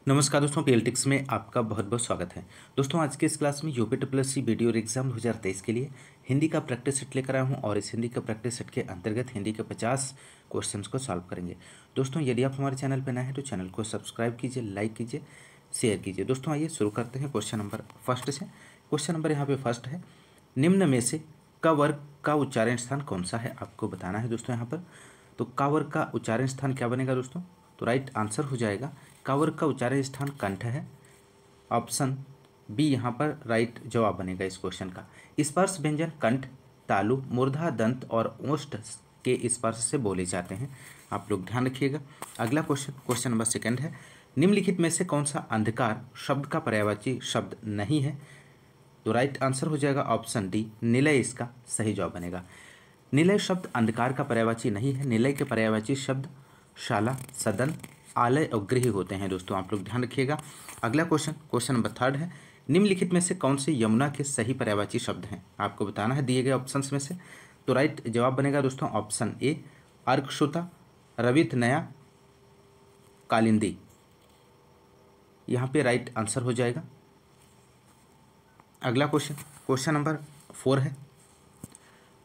नमस्कार दोस्तों, पीएलटिक्स में आपका बहुत बहुत स्वागत है। दोस्तों आज के इस क्लास में यूपी बीडीओ एग्जाम 2023 के लिए हिंदी का प्रैक्टिस सेट लेकर आया हूं और इस हिंदी का प्रैक्टिस सेट के अंतर्गत हिंदी के 50 क्वेश्चंस को सॉल्व करेंगे। दोस्तों यदि आप हमारे चैनल पर नए हैं तो चैनल को सब्सक्राइब कीजिए, लाइक कीजिए, शेयर कीजिए। दोस्तों आइए शुरू करते हैं क्वेश्चन नंबर फर्स्ट से। क्वेश्चन नंबर यहाँ पे फर्स्ट है, निम्न में से क वर्ग का उच्चारण स्थान कौन सा है, आपको बताना है दोस्तों यहाँ पर। तो क वर्ग का उच्चारण स्थान क्या बनेगा दोस्तों? तो राइट आंसर हो जाएगा क वर्ग का उच्चारण स्थान कंठ है। ऑप्शन बी यहाँ पर राइट जवाब बनेगा इस क्वेश्चन का। स्पर्श व्यंजन कंठ, तालु, मूर्धा, दंत और ओष्ठ के स्पर्श से बोले जाते हैं, आप लोग ध्यान रखिएगा। अगला क्वेश्चन नंबर सेकंड है, निम्नलिखित में से कौन सा अंधकार शब्द का पर्यायवाची शब्द नहीं है? तो राइट आंसर हो जाएगा ऑप्शन डी, निलय इसका सही जवाब बनेगा। निलय शब्द अंधकार का पर्यायवाची नहीं है। निलय के पर्यायवाची शब्द शाला, सदन, आलय और गृह होते हैं दोस्तों, आप लोग ध्यान रखिएगा। अगला क्वेश्चन नंबर थर्ड है, निम्नलिखित में से कौन से यमुना के सही पर्यायवाची शब्द हैं, आपको बताना है दिए गए ऑप्शंस में से। तो राइट जवाब बनेगा दोस्तों ऑप्शन ए, अर्कसुता, रवित नया, कालिंदी। यहाँ पे राइट आंसर हो जाएगा। अगला क्वेश्चन नंबर 4 है,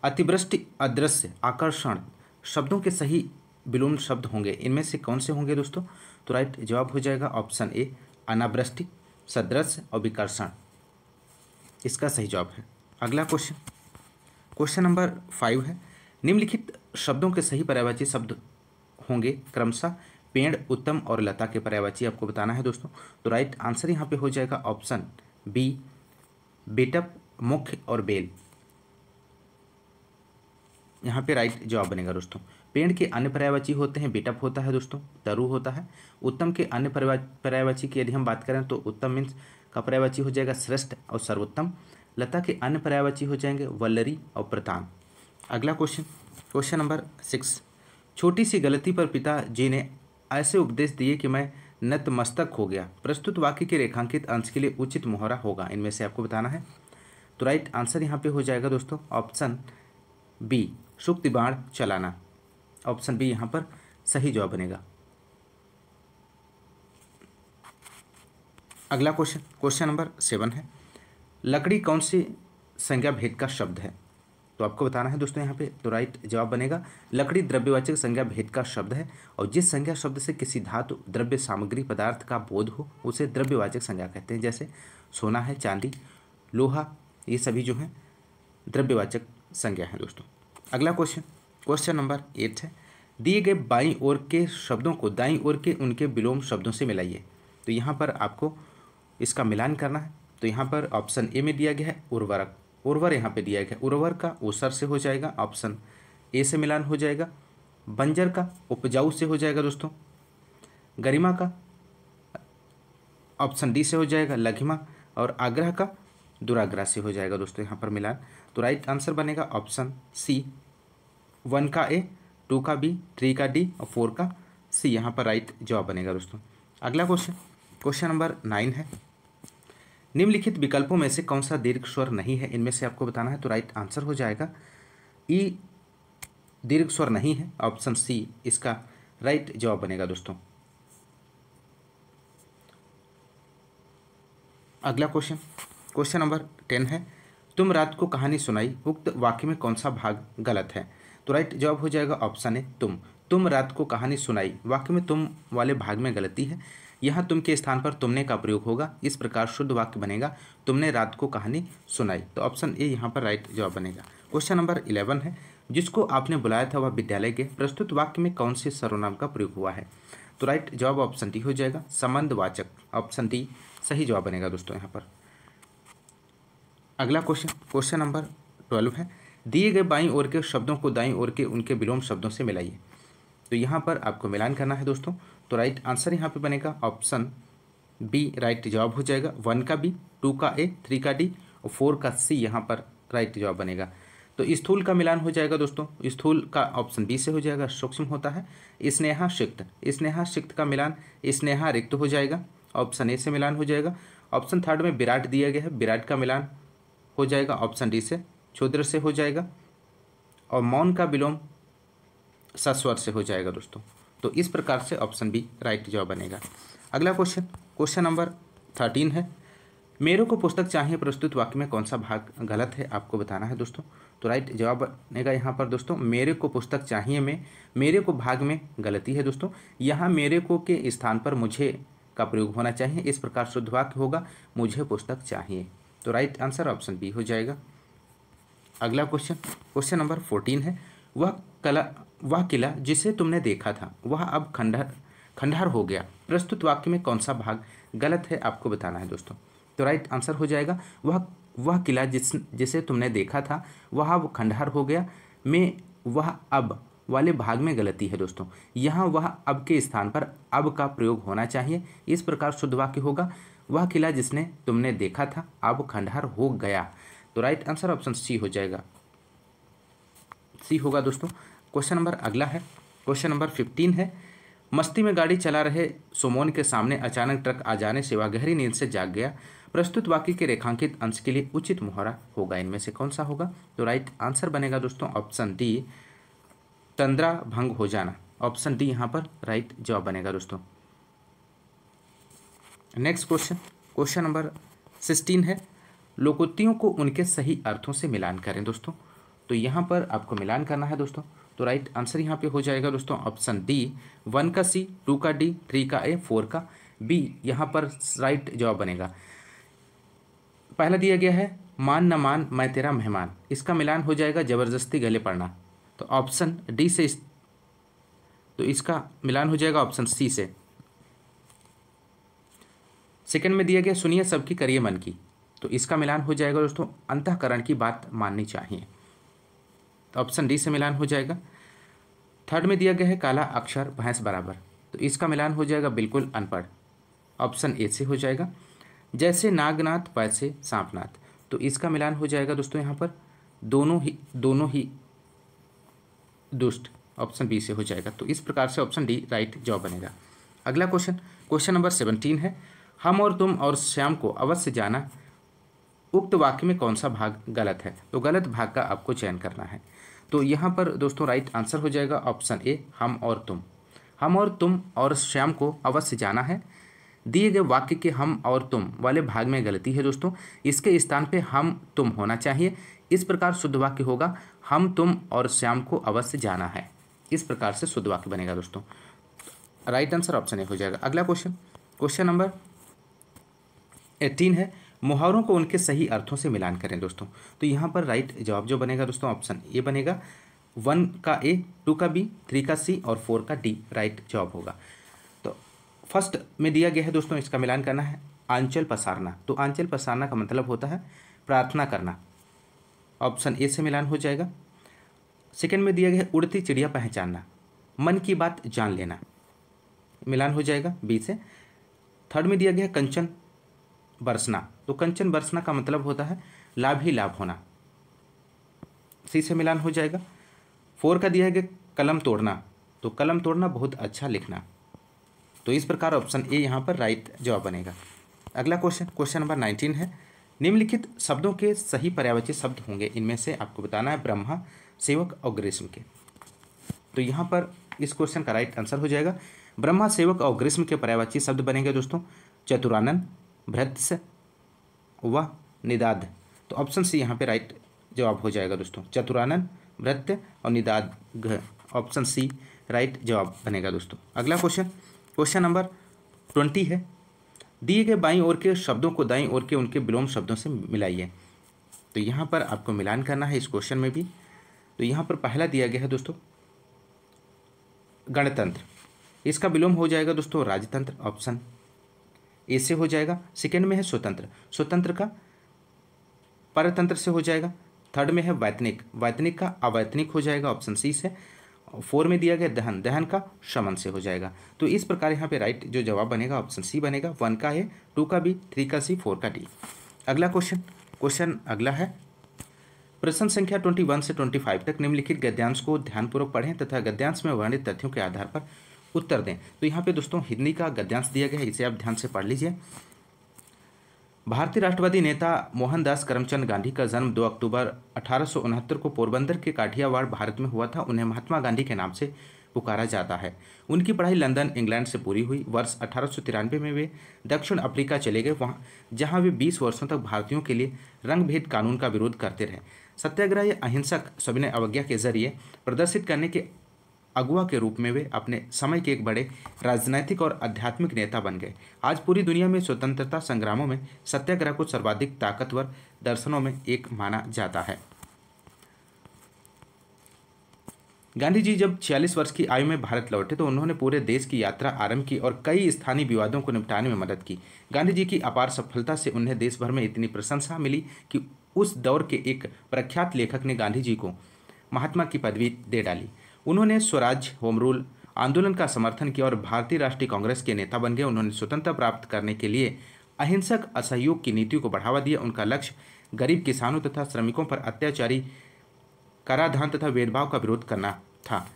अतिवृष्टि, अदृश्य, आकर्षण शब्दों के सही विलोम शब्द होंगे, इनमें से कौन से होंगे दोस्तों? तो राइट जवाब हो जाएगा ऑप्शन ए, अनावृष्टि, सदृश्य और विकर्षण इसका सही जवाब है। अगला क्वेश्चन नंबर 5 है, निम्नलिखित शब्दों के सही पर्यायवाची शब्द होंगे क्रमशः पेड़, उत्तम और लता के पर्यायवाची आपको बताना है दोस्तों। तो राइट आंसर यहाँ पे हो जाएगा ऑप्शन बी, बेटप, मुख्य और बेल। यहाँ पे राइट जवाब बनेगा दोस्तों। पेड़ के अन्य पर्यायवाची होते हैं, बेटप होता है दोस्तों, तरु होता है। उत्तम के अन्य पर्यायवाची की यदि हम बात करें तो उत्तम मीन्स का पर्यायवाची हो जाएगा श्रेष्ठ और सर्वोत्तम। लता के अन्य पर्यायवाची हो जाएंगे वल्लरी और प्रतान। अगला क्वेश्चन नंबर 6, छोटी सी गलती पर पिताजी ने ऐसे उपदेश दिए कि मैं नतमस्तक हो गया, प्रस्तुत वाक्य के रेखांकित अंश के लिए उचित मुहावरा होगा, इनमें से आपको बताना है। तो राइट आंसर यहाँ पे हो जाएगा दोस्तों ऑप्शन बी, शुक्ति बाण चलाना। ऑप्शन बी यहाँ पर सही जवाब बनेगा। अगला क्वेश्चन नंबर 7 है, लकड़ी कौन सी संज्ञा भेद का शब्द है? तो आपको बताना है दोस्तों यहाँ पे। तो राइट जवाब बनेगा, लकड़ी द्रव्यवाचक संज्ञा भेद का शब्द है और जिस संज्ञा शब्द से किसी धातु, द्रव्य, सामग्री, पदार्थ का बोध हो उसे द्रव्यवाचक संज्ञा कहते हैं। जैसे सोना है, चांदी, लोहा, ये सभी जो हैं द्रव्यवाचक संज्ञा है दोस्तों। अगला क्वेश्चन नंबर 8 है, दिए गए बाईं ओर के शब्दों को दाईं ओर के उनके विलोम शब्दों से मिलाइए। तो यहाँ पर आपको इसका मिलान करना है। तो यहाँ पर ऑप्शन ए में दिया गया है उर्वरक, उर्वर यहाँ पे दिया गया है, उर्वर का ओसर से हो जाएगा, ऑप्शन ए से मिलान हो जाएगा। बंजर का उपजाऊ से हो जाएगा दोस्तों। गरिमा का ऑप्शन डी से हो जाएगा लघिमा, और आग्रह का दुराग्रह से हो जाएगा दोस्तों यहाँ पर मिलान। तो राइट आंसर बनेगा ऑप्शन सी, 1 का ए, 2 का बी, 3 का डी और 4 का सी, यहाँ पर राइट जवाब बनेगा दोस्तों। अगला क्वेश्चन नंबर 9 है, निम्नलिखित विकल्पों में से कौन सा दीर्घ स्वर नहीं है, इनमें से आपको बताना है। तो राइट आंसर हो जाएगा ई, दीर्घ स्वर नहीं है, ऑप्शन सी इसका राइट जवाब बनेगा दोस्तों। अगला क्वेश्चन नंबर 10 है, तुम रात को कहानी सुनाई, उक्त वाक्य में कौन सा भाग गलत है? तो राइट जवाब हो जाएगा ऑप्शन ए, तुम रात को कहानी सुनाई, वाक्य में तुम वाले भाग में गलती है। यहाँ तुम के स्थान पर तुमने का प्रयोग होगा, इस प्रकार शुद्ध वाक्य बनेगा तुमने रात को कहानी सुनाई। तो ऑप्शन ए यहाँ पर राइट जवाब बनेगा। क्वेश्चन नंबर 11 है, जिसको आपने बुलाया था वह विद्यालय के, प्रस्तुत वाक्य में कौन से सर्वनाम का प्रयोग हुआ है? तो राइट जवाब ऑप्शन डी हो जाएगा, संबंधवाचक, ऑप्शन डी सही जवाब बनेगा दोस्तों यहाँ पर। अगला क्वेश्चन नंबर 12 है, दिए गए बाईं ओर के शब्दों को दाईं ओर के उनके विलोम शब्दों से मिलाइए। तो यहाँ पर आपको मिलान करना है दोस्तों। तो राइट आंसर यहाँ पे बनेगा ऑप्शन बी, राइट जवाब हो जाएगा। 1 का बी, 2 का ए, 3 का डी और 4 का सी यहाँ पर राइट जवाब बनेगा। तो स्थूल का मिलान हो जाएगा दोस्तों, स्थूल का ऑप्शन बी से हो जाएगा, सूक्ष्म होता है। स्नेहा सिक्त, स्नेहा सिक्त का मिलान स्नेहा रिक्त हो जाएगा, ऑप्शन ए से मिलान हो जाएगा। ऑप्शन थर्ड में विराट दिया गया है, विराट का मिलान हो जाएगा ऑप्शन डी से, क्षुद्र से हो जाएगा। और मौन का विलोम सस्वर से हो जाएगा दोस्तों। तो इस प्रकार से ऑप्शन बी राइट जवाब बनेगा। अगला क्वेश्चन नंबर 13 है, मेरे को पुस्तक चाहिए प्रस्तुत वाक्य में कौन सा भाग गलत है आपको बताना है दोस्तों। तो राइट जवाब बनेगा यहाँ पर दोस्तों मेरे को पुस्तक चाहिए में मेरे को भाग में गलती है दोस्तों। यहाँ मेरे को के स्थान पर मुझे का प्रयोग होना चाहिए, इस प्रकार शुद्ध वाक्य होगा मुझे पुस्तक चाहिए। तो राइट आंसर ऑप्शन बी हो जाएगा। अगला क्वेश्चन नंबर 14 है, वह किला जिसे तुमने देखा था वह अब खंडहर हो गया, प्रस्तुत वाक्य में कौन सा भाग गलत है आपको बताना है दोस्तों। तो राइट आंसर हो जाएगा वह किला जिसे तुमने देखा था वह अब खंडहर हो गया में वह अब वाले भाग में गलती है दोस्तों। यहाँ वह अब के स्थान पर अब का प्रयोग होना चाहिए, इस प्रकार शुद्ध वाक्य होगा वह किला जिसने तुमने देखा था अब खंडहर हो गया। तो राइट आंसर ऑप्शन सी हो जाएगा, सी होगा दोस्तों। क्वेश्चन नंबर अगला है, क्वेश्चन नंबर 15 है, मस्ती में गाड़ी चला रहे सुमोन के सामने अचानक ट्रक आ जाने से वह गहरी नींद से जाग गया, प्रस्तुत वाक्य के रेखांकित अंश के लिए उचित मुहावरा होगा, इनमें से कौन सा होगा। तो राइट आंसर बनेगा दोस्तों ऑप्शन डी, तंद्रा भंग हो जाना। ऑप्शन डी यहाँ पर राइट जवाब बनेगा दोस्तों। नेक्स्ट क्वेश्चन नंबर 16 है, लोकोक्तियों को उनके सही अर्थों से मिलान करें दोस्तों। तो यहाँ पर आपको मिलान करना है दोस्तों। तो राइट आंसर यहाँ पे हो जाएगा दोस्तों ऑप्शन डी, 1 का सी, 2 का डी, 3 का ए, 4 का बी यहाँ पर राइट जवाब बनेगा। पहला दिया गया है मान न मान मैं तेरा मेहमान, इसका मिलान हो जाएगा जबरदस्ती गले पड़ना। तो ऑप्शन डी से तो इसका मिलान हो जाएगा ऑप्शन सी से। सेकंड में दिया गया सुनिए सबकी करिए मन की, तो इसका मिलान हो जाएगा दोस्तों अंतःकरण की बात माननी चाहिए। तो ऑप्शन डी से मिलान हो जाएगा। थर्ड में दिया गया है काला अक्षर भैंस बराबर, तो इसका मिलान हो जाएगा बिल्कुल अनपढ़। ऑप्शन ए से हो जाएगा। जैसे नागनाथ वैसे सांपनाथ, तो इसका मिलान हो जाएगा दोस्तों यहाँ पर दोनों ही दुष्ट। ऑप्शन बी से हो जाएगा। तो इस प्रकार से ऑप्शन डी राइट जवाब बनेगा। अगला क्वेश्चन नंबर 17 है, हम और तुम और श्याम को अवश्य जाना, उक्त वाक्य में कौन सा भाग गलत है। तो गलत भाग का आपको चयन करना है। तो यहाँ पर दोस्तों राइट आंसर हो जाएगा ऑप्शन ए, हम और तुम और श्याम को अवश्य जाना है। दिए गए वाक्य के हम और तुम वाले भाग में गलती है दोस्तों, इसके स्थान पे हम तुम होना चाहिए, इस प्रकार शुद्ध वाक्य होगा हम तुम और श्याम को अवश्य जाना है। इस प्रकार से शुद्ध वाक्य बनेगा दोस्तों। राइट आंसर ऑप्शन ए हो जाएगा। अगला क्वेश्चन नंबर 18 है, मुहावरों को उनके सही अर्थों से मिलान करें दोस्तों। तो यहाँ पर राइट जवाब जो बनेगा दोस्तों ऑप्शन ए बनेगा, 1 का ए, 2 का बी, 3 का सी और 4 का डी राइट जवाब होगा। तो फर्स्ट में दिया गया है दोस्तों, इसका मिलान करना है आंचल पसारना। तो आंचल पसारना का मतलब होता है प्रार्थना करना। ऑप्शन ए से मिलान हो जाएगा। सेकंड में दिया गया है उड़ती चिड़िया पहचानना, मन की बात जान लेना, मिलान हो जाएगा बी से। थर्ड में दिया गया है कंचन बरसना, तो कंचन बरसना का मतलब होता है लाभ ही लाभ होना, सी से मिलान हो जाएगा। 4 का दिया गया कलम तोड़ना, तो कलम तोड़ना बहुत अच्छा लिखना। तो इस प्रकार ऑप्शन ए यहाँ पर राइट जवाब बनेगा। अगला क्वेश्चन नंबर 19 है, निम्नलिखित शब्दों के सही पर्यायवाची शब्द होंगे, इनमें से आपको बताना है ब्रह्मा, सेवक और ग्रीष्म के। तो यहाँ पर इस क्वेश्चन का राइट आंसर हो जाएगा ब्रह्मा, सेवक और ग्रीष्म के पर्यायवाची शब्द बनेंगे दोस्तों चतुरानन, भृत्य व निदाद। तो ऑप्शन सी यहाँ पे राइट जवाब हो जाएगा दोस्तों, चतुरानन, भृत्य और निदाद, ऑप्शन सी राइट जवाब बनेगा दोस्तों। अगला क्वेश्चन नंबर 20 है, दिए गए बाईं ओर के शब्दों को दाईं ओर के उनके विलोम शब्दों से मिलाइए। तो यहाँ पर आपको मिलान करना है इस क्वेश्चन में भी। तो यहाँ पर पहला दिया गया है दोस्तों गणतंत्र, इसका विलोम हो जाएगा दोस्तों राजतंत्र, ऑप्शन ए से हो जाएगा। सेकंड में है स्वतंत्र, स्वतंत्र का परतंत्र से हो जाएगा। थर्ड में है वैतनिक, वैतनिक का अवैतनिक हो जाएगा, ऑप्शन सी से। 4 में दिया गया दहन, दहन का शमन से हो जाएगा। तो इस प्रकार यहाँ पे राइट जो जवाब बनेगा ऑप्शन सी बनेगा, 1 का ए, 2 का बी, 3 का सी, 4 का डी। अगला क्वेश्चन अगला है, प्रश्न संख्या 21 से 25 तक निम्नलिखित गद्यांश को ध्यानपूर्वक पढ़ें तथा गद्यांश में वर्णित तथ्यों के आधार पर उत्तर दें। तो यहाँ पे दोस्तों हिंदी का गद्यांश दिया गया है, इसे आप ध्यान से पढ़ लीजिए। भारतीय राष्ट्रवादी नेता मोहनदास करमचंद गांधी का जन्म 2 अक्टूबर 1869 को पोरबंदर के काठियावाड़ भारत में हुआ था। उन्हें महात्मा गांधी के नाम से पुकारा जाता है। उनकी पढ़ाई लंदन इंग्लैंड से पूरी हुई। वर्ष 1893 में वे दक्षिण अफ्रीका चले गए, वहाँ जहाँ वे 20 वर्षों तक भारतीयों के लिए रंगभेद कानून का विरोध करते रहे। सत्याग्रह या अहिंसक सविनय अवज्ञा के जरिए प्रदर्शित करने के अगुवा के रूप में वे अपने समय के एक बड़े राजनैतिक और आध्यात्मिक नेता बन गए। आज पूरी दुनिया में स्वतंत्रता संग्रामों में सत्याग्रह को सर्वाधिक ताकतवर दर्शनों में एक माना जाता है। गांधी जी जब 46 वर्ष की आयु में भारत लौटे तो उन्होंने पूरे देश की यात्रा आरंभ की और कई स्थानीय विवादों को निपटाने में मदद की। गांधी जी की अपार सफलता से उन्हें देश भर में इतनी प्रशंसा मिली कि उस दौर के एक प्रख्यात लेखक ने गांधी जी को महात्मा की पदवी दे डाली। उन्होंने स्वराज होम रूल आंदोलन का समर्थन किया और भारतीय राष्ट्रीय कांग्रेस के नेता बन गए। उन्होंने स्वतंत्रता प्राप्त करने के लिए अहिंसक असहयोग की नीति को बढ़ावा दिया। उनका लक्ष्य गरीब किसानों तथा श्रमिकों पर अत्याचारी कराधान तथा भेदभाव का विरोध करना था।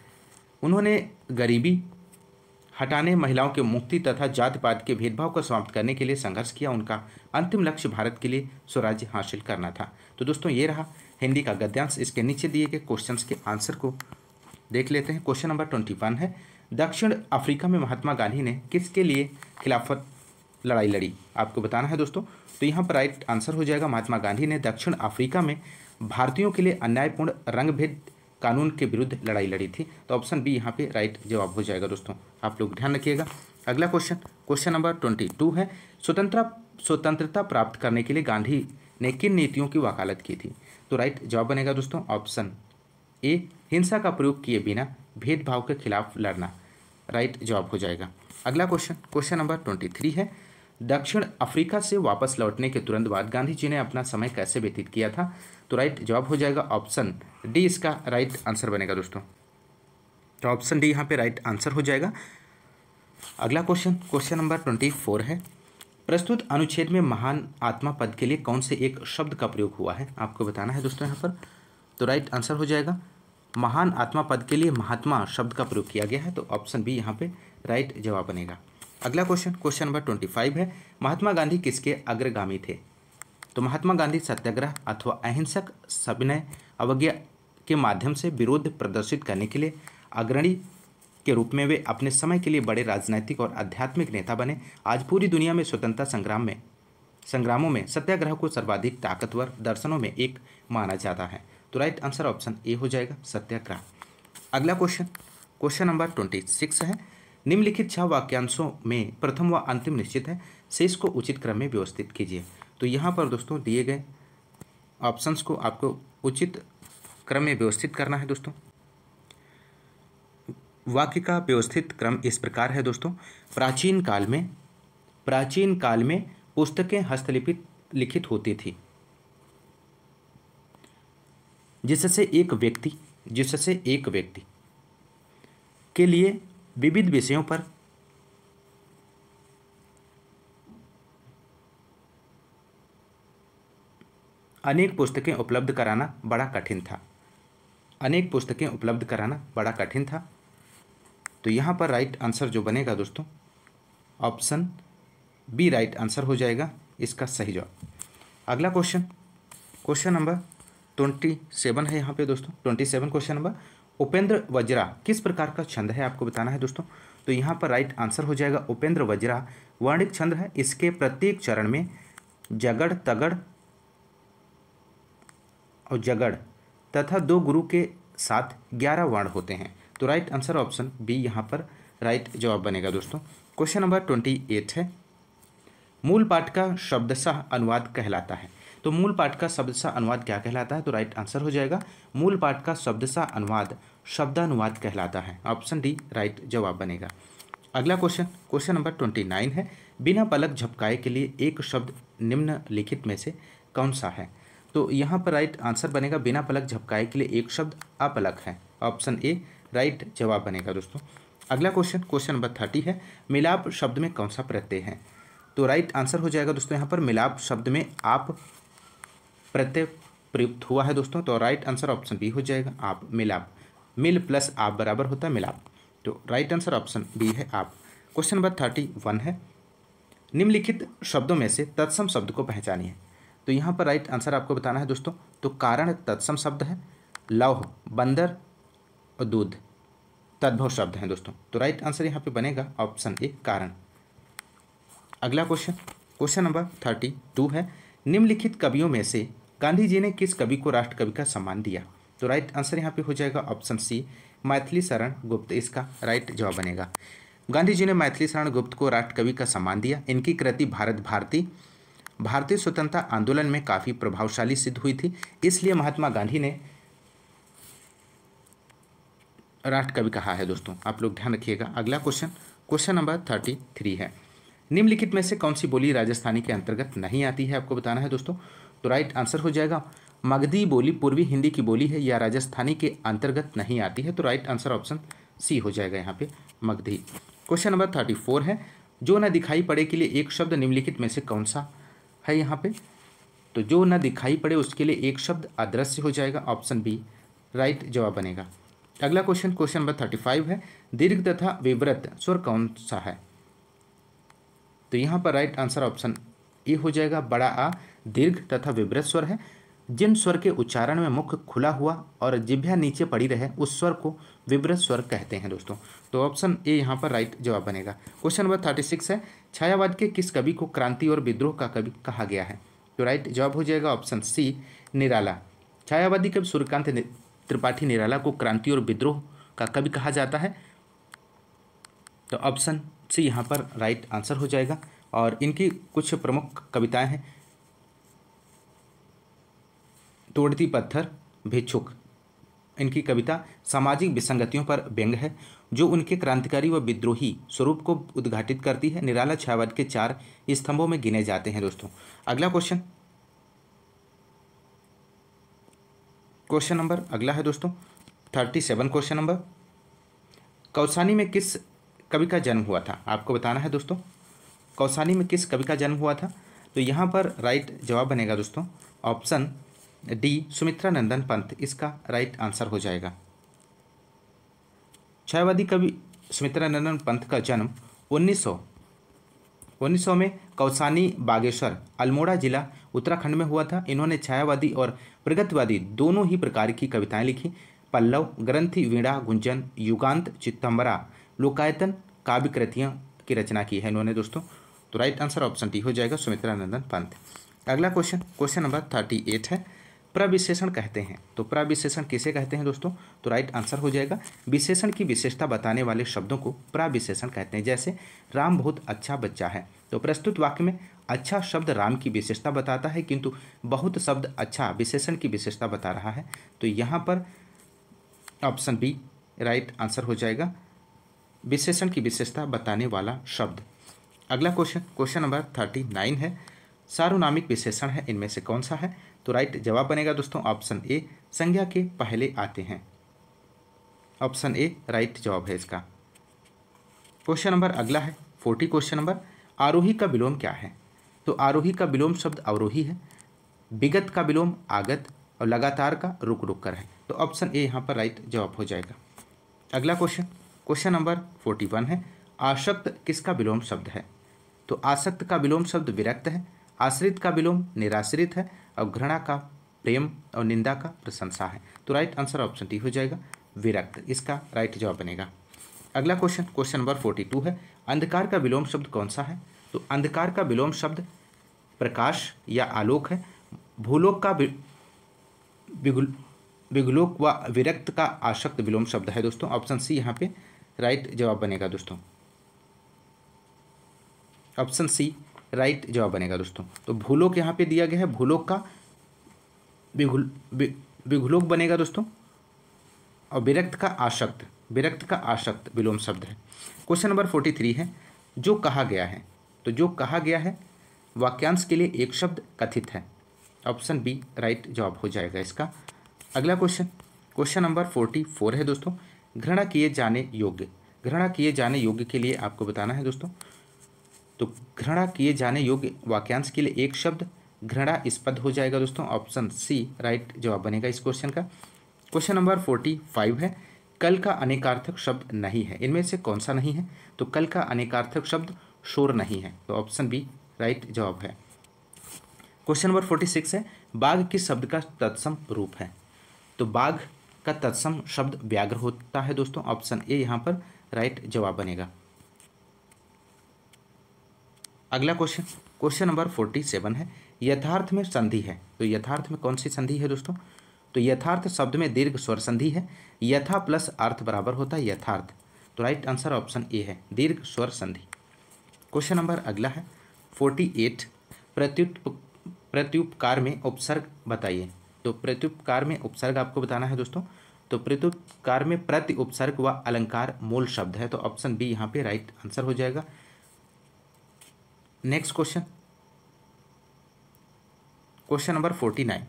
उन्होंने गरीबी हटाने, महिलाओं के मुक्ति तथा जाति पात के भेदभाव को समाप्त करने के लिए संघर्ष किया। उनका अंतिम लक्ष्य भारत के लिए स्वराज्य हासिल करना था। तो दोस्तों ये रहा हिंदी का गद्यांश। इसके नीचे दिए गए क्वेश्चंस के आंसर को देख लेते हैं। क्वेश्चन नंबर 21 है, दक्षिण अफ्रीका में महात्मा गांधी ने किसके लिए खिलाफत लड़ाई लड़ी? आपको बताना है दोस्तों। तो यहाँ पर राइट आंसर हो जाएगा महात्मा गांधी ने दक्षिण अफ्रीका में भारतीयों के लिए अन्यायपूर्ण रंगभेद कानून के विरुद्ध लड़ाई लड़ी थी। तो ऑप्शन बी यहाँ पे राइट जवाब हो जाएगा दोस्तों। आप लोग ध्यान रखिएगा। अगला क्वेश्चन नंबर 22 है, स्वतंत्रता प्राप्त करने के लिए गांधी ने किन नीतियों की वकालत की थी? तो राइट जवाब बनेगा दोस्तों ऑप्शन ए, हिंसा का प्रयोग किए बिना भेदभाव के खिलाफ लड़ना। राइट जवाब हो जाएगा। अगला क्वेश्चन नंबर 23 है, दक्षिण अफ्रीका से वापस लौटने के तुरंत बाद गांधी जी ने अपना समय कैसे व्यतीत किया था? तो राइट जवाब हो जाएगा ऑप्शन डी, इसका राइट आंसर बनेगा दोस्तों। तो ऑप्शन डी यहाँ पे राइट आंसर हो जाएगा। अगला क्वेश्चन नंबर 24 है, प्रस्तुत अनुच्छेद में महान आत्मा पद के लिए कौन से एक शब्द का प्रयोग हुआ है? आपको बताना है दोस्तों यहाँ पर। तो राइट आंसर हो जाएगा महान आत्मा पद के लिए महात्मा शब्द का प्रयोग किया गया है। तो ऑप्शन बी यहाँ पे राइट जवाब बनेगा। अगला क्वेश्चन नंबर 25 है, महात्मा गांधी किसके अग्रगामी थे? तो महात्मा गांधी सत्याग्रह अथवा अहिंसक सविनय अवज्ञा के माध्यम से विरोध प्रदर्शित करने के लिए अग्रणी के रूप में वे अपने समय के लिए बड़े राजनीतिक और आध्यात्मिक नेता बने। आज पूरी दुनिया में स्वतंत्रता संग्रामों में सत्याग्रह को सर्वाधिक ताकतवर दर्शनों में एक माना जाता है। तो राइट आंसर ऑप्शन ए हो जाएगा सत्याग्रह। अगला क्वेश्चन नंबर 26 है, निम्नलिखित 6 वाक्यांशों में प्रथम व अंतिम निश्चित है, शेष को उचित क्रम में व्यवस्थित कीजिए। तो यहाँ पर दोस्तों दिए गए ऑप्शंस को आपको उचित क्रम में व्यवस्थित करना है दोस्तों। वाक्य का व्यवस्थित क्रम इस प्रकार है दोस्तों, प्राचीन काल में पुस्तकें हस्तलिखित होती थी, जिससे एक व्यक्ति के लिए विविध विषयों पर अनेक पुस्तकें उपलब्ध कराना बड़ा कठिन था। तो यहाँ पर राइट आंसर जो बनेगा दोस्तों ऑप्शन बी राइट आंसर हो जाएगा इसका सही जवाब। अगला क्वेश्चन नंबर 27 है यहाँ पे दोस्तों। 27 क्वेश्चन नंबर, उपेंद्र वज्रा किस प्रकार का छंद है? आपको बताना है दोस्तों। तो यहाँ पर राइट आंसर हो जाएगा उपेंद्र वज्रा वर्णिक छंद है। इसके प्रत्येक चरण में जगड़, तगड़ और जगड़ तथा 2 गुरु के साथ 11 वर्ण होते हैं। तो राइट आंसर ऑप्शन बी यहाँ पर राइट जवाब बनेगा दोस्तों। क्वेश्चन नंबर 28 है, मूल पाठ का शब्दशः अनुवाद कहलाता है। तो मूल पाठ का शब्दशः अनुवाद क्या कहलाता है? तो राइट आंसर हो जाएगा मूल पाठ का शब्दशः अनुवाद शब्दानुवाद कहलाता है। ऑप्शन डी राइट जवाब बनेगा। अगला क्वेश्चन नंबर 29 है, बिना पलक झपकाए के लिए एक शब्द निम्नलिखित में से कौन सा है? तो यहाँ पर राइट आंसर बनेगा बिना पलक झपकाए के लिए एक शब्द अपलक है। ऑप्शन ए राइट जवाब बनेगा दोस्तों। अगला क्वेश्चन नंबर 30 है, मिलाप शब्द में कौन सा प्रत्यय है? तो राइट आंसर हो जाएगा दोस्तों यहाँ पर मिलाप शब्द में आप प्रत्यय प्रयुक्त हुआ है दोस्तों। तो राइट आंसर ऑप्शन बी हो जाएगा आप। मिलाप, मिल प्लस आप बराबर होता है मिलाप। तो राइट आंसर ऑप्शन बी है आप। क्वेश्चन नंबर 31 है, निम्नलिखित शब्दों में से तत्सम शब्द को पहचानिए। तो यहाँ पर राइट आंसर आपको बताना है दोस्तों। तो कारण तत्सम शब्द है, लौह बंदर और दूध तद्भव शब्द हैं दोस्तों। तो राइट आंसर यहाँ पे बनेगा ऑप्शन ए कारण। अगला क्वेश्चन, क्वेश्चन नंबर 32 है, निम्नलिखित कवियों में से गांधी जी ने किस कवि को राष्ट्रकवि का सम्मान दिया? तो राइट आंसर यहाँ पे हो जाएगा ऑप्शन सी, मैथिली शरण गुप्त, इसका राइट जवाब बनेगा। गांधी जी ने मैथिली शरण गुप्त को राष्ट्रकवि का सम्मान दिया। इनकी कृति भारतीय स्वतंत्रता आंदोलन में काफ़ी प्रभावशाली सिद्ध हुई थी, इसलिए महात्मा गांधी ने राष्ट्रकवि कहा है दोस्तों। आप लोग ध्यान रखिएगा। अगला क्वेश्चन, क्वेश्चन नंबर 33 है, निम्नलिखित में से कौन सी बोली राजस्थानी के अंतर्गत नहीं आती है? आपको बताना है दोस्तों। तो राइट आंसर हो जाएगा मगधी बोली पूर्वी हिंदी की बोली है, या राजस्थानी के अंतर्गत नहीं आती है। तो राइट आंसर ऑप्शन सी हो जाएगा यहाँ पे मगधी। क्वेश्चन नंबर 34 है, जो न दिखाई पड़े के लिए एक शब्द निम्नलिखित में से कौन सा है यहाँ पे? तो जो न दिखाई पड़े उसके लिए एक शब्द अदृश्य हो जाएगा, ऑप्शन बी राइट जवाब बनेगा। अगला क्वेश्चन, क्वेश्चन नंबर 35 है, दीर्घ तथा विवृत स्वर कौन सा है? तो यहाँ पर राइट आंसर ऑप्शन ए हो जाएगा, बड़ा आ दीर्घ तथा विवृत स्वर है। जिन स्वर के उच्चारण में मुख खुला हुआ और जिह्वा नीचे पड़ी रहे उस स्वर को विवृत स्वर कहते हैं दोस्तों। तो ऑप्शन ए यहाँ पर राइट जवाब बनेगा। क्वेश्चन नंबर 36 है, छायावाद के किस कवि को क्रांति और विद्रोह का कवि कहा गया है? तो राइट जवाब हो जाएगा ऑप्शन सी, निराला। छायावादी कवि सूर्यकांत त्रिपाठी निराला को क्रांति और विद्रोह का कवि कहा जाता है। तो ऑप्शन सी यहाँ पर राइट आंसर हो जाएगा। और इनकी कुछ प्रमुख कविताएं हैं, तोड़ती पत्थर, भिक्षुक। इनकी कविता सामाजिक विसंगतियों पर व्यंग है, जो उनके क्रांतिकारी व विद्रोही स्वरूप को उद्घाटित करती है। निराला छायावाद के 4 स्तंभों में गिने जाते हैं दोस्तों। अगला क्वेश्चन, क्वेश्चन नंबर अगला है दोस्तों 37। क्वेश्चन नंबर, कौसानी में किस कवि का जन्म हुआ था? आपको बताना है दोस्तों, कौसानी में किस कवि का जन्म हुआ था? तो यहाँ पर राइट जवाब बनेगा दोस्तों ऑप्शन डी, सुमित्रा नंदन पंत, इसका राइट आंसर हो जाएगा। छायावादी कवि सुमित्रा नंदन पंत का जन्म 1900 में कौसानी बागेश्वर अल्मोड़ा जिला उत्तराखंड में हुआ था। इन्होंने छायावादी और प्रगतिवादी दोनों ही प्रकार की कविताएं लिखी। पल्लव, ग्रंथि, वीणा, गुंजन, युगांत, चित्तम्बरा, लोकायतन काव्य कृतियों की रचना की है इन्होंने दोस्तों। तो राइट आंसर ऑप्शन डी हो जाएगा, सुमित्रा नंदन पंत। अगला क्वेश्चन, क्वेश्चन नंबर 38 है, प्रविशेषण कहते हैं। तो प्रविशेषण किसे कहते हैं दोस्तों? तो राइट आंसर हो जाएगा, विशेषण की विशेषता बताने वाले शब्दों को प्रविशेषण कहते हैं। जैसे राम बहुत अच्छा बच्चा है, तो प्रस्तुत वाक्य में अच्छा शब्द राम की विशेषता बताता है, किंतु बहुत शब्द अच्छा विशेषण की विशेषता बता रहा है। तो यहाँ पर ऑप्शन बी राइट आंसर हो जाएगा, विशेषण की विशेषता बताने वाला शब्द। अगला क्वेश्चन, क्वेश्चन नंबर 39 है, सार्वनामिक विशेषण है, इनमें से कौन सा है? तो राइट जवाब बनेगा दोस्तों ऑप्शन ए, संज्ञा के पहले आते हैं। ऑप्शन ए राइट जवाब है इसका। क्वेश्चन नंबर अगला है 40। क्वेश्चन नंबर, आरोही का विलोम क्या है? तो आरोही का विलोम शब्द अवरोही है, विगत का विलोम आगत और लगातार का रुक रुक कर है। तो ऑप्शन ए यहाँ पर राइट जवाब हो जाएगा। अगला क्वेश्चन, क्वेश्चन नंबर 41 है, आसक्त किसका विलोम शब्द है? तो आसक्त का विलोम शब्द विरक्त है, आश्रित का विलोम निराश्रित है, और घृणा का प्रेम और निंदा का प्रशंसा है। तो राइट आंसर ऑप्शन डी हो जाएगा, विरक्त, इसका राइट जवाब बनेगा। अगला क्वेश्चन, क्वेश्चन नंबर 42 है, अंधकार का विलोम शब्द कौन सा है? तो अंधकार का विलोम शब्द प्रकाश या आलोक है, भूलोक का विगलोक व विरक्त का आसक्त विलोम शब्द है दोस्तों। ऑप्शन सी यहाँ पे राइट जवाब बनेगा दोस्तों, ऑप्शन सी राइट जवाब बनेगा दोस्तों। तो भूलोक यहाँ पे दिया गया है, भूलोक का विगलोक बनेगा दोस्तों, और विरक्त का आसक्त विलोम शब्द है। क्वेश्चन नंबर 43 है, जो कहा गया है। तो जो कहा गया है वाक्यांश के लिए एक शब्द कथित है। ऑप्शन बी राइट जवाब हो जाएगा इसका। अगला क्वेश्चन, क्वेश्चन नंबर 44 है दोस्तों, घृणा किए जाने योग्य के लिए आपको बताना है दोस्तों। तो घृणा किए जाने योग्य वाक्यांश के लिए एक शब्द घृणास्पद हो जाएगा दोस्तों। ऑप्शन सी राइट जवाब बनेगा इस क्वेश्चन का। क्वेश्चन नंबर 45 है, कल का अनेकार्थक शब्द नहीं है, इनमें से कौन सा नहीं है? तो कल का अनेकार्थक शब्द शोर नहीं है। तो ऑप्शन बी राइट जवाब है। क्वेश्चन नंबर 46 है, बाघ किस शब्द का तत्सम रूप है? तो बाघ का तत्सम शब्द व्याघ्र होता है दोस्तों। ऑप्शन ए यहाँ पर राइट जवाब बनेगा। अगला क्वेश्चन, क्वेश्चन नंबर 47 है, यथार्थ में संधि है। तो यथार्थ में कौन सी संधि है दोस्तों? तो यथार्थ शब्द में दीर्घ स्वर संधि है। यथा प्लस अर्थ बराबर होता है यथार्थ। तो राइट आंसर ऑप्शन ए है, दीर्घ स्वर संधि। क्वेश्चन नंबर अगला है 48, प्रत्युपकार में उपसर्ग बताइए। तो प्रत्युपकार में उपसर्ग आपको बताना है दोस्तों। तो प्रत्युपकार में प्रति उपसर्ग व अलंकार मूल शब्द है। तो ऑप्शन बी यहाँ पे राइट आंसर हो जाएगा। नेक्स्ट क्वेश्चन, क्वेश्चन नंबर 49,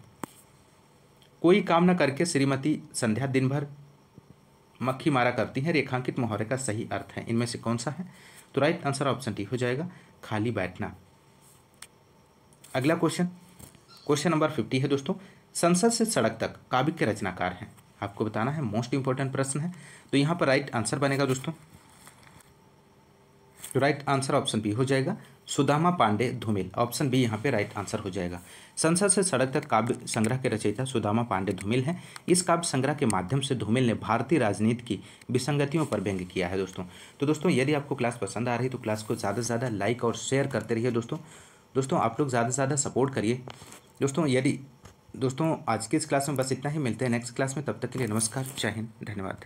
कोई काम न करके श्रीमती संध्या दिन भर मक्खी मारा करती है, रेखांकित मुहावरे का सही अर्थ है, इनमें से कौन सा है? तो राइट आंसर ऑप्शन डी हो जाएगा, खाली बैठना। अगला क्वेश्चन, क्वेश्चन नंबर 50 है दोस्तों, संसद से सड़क तक काव्य के रचनाकार हैं, आपको बताना है, मोस्ट इंपॉर्टेंट प्रश्न है। तो यहाँ पर राइट आंसर बनेगा दोस्तों। तो राइट आंसर ऑप्शन बी हो जाएगा, सुदामा पांडे धूमिल। ऑप्शन बी यहाँ पे राइट आंसर हो जाएगा। संसद से सड़क तक काव्य संग्रह के रचयिता सुदामा पांडे धूमिल हैं। इस काव्य संग्रह के माध्यम से धूमिल ने भारतीय राजनीति की विसंगतियों पर व्यंग्य किया है दोस्तों। तो दोस्तों यदि आपको क्लास पसंद आ रही है तो क्लास को ज़्यादा से ज़्यादा लाइक और शेयर करते रहिए दोस्तों आप लोग ज़्यादा से ज़्यादा सपोर्ट करिए दोस्तों। आज की इस क्लास में बस इतना ही, मिलते हैं नेक्स्ट क्लास में, तब तक के लिए नमस्कार, जय हिंद, धन्यवाद।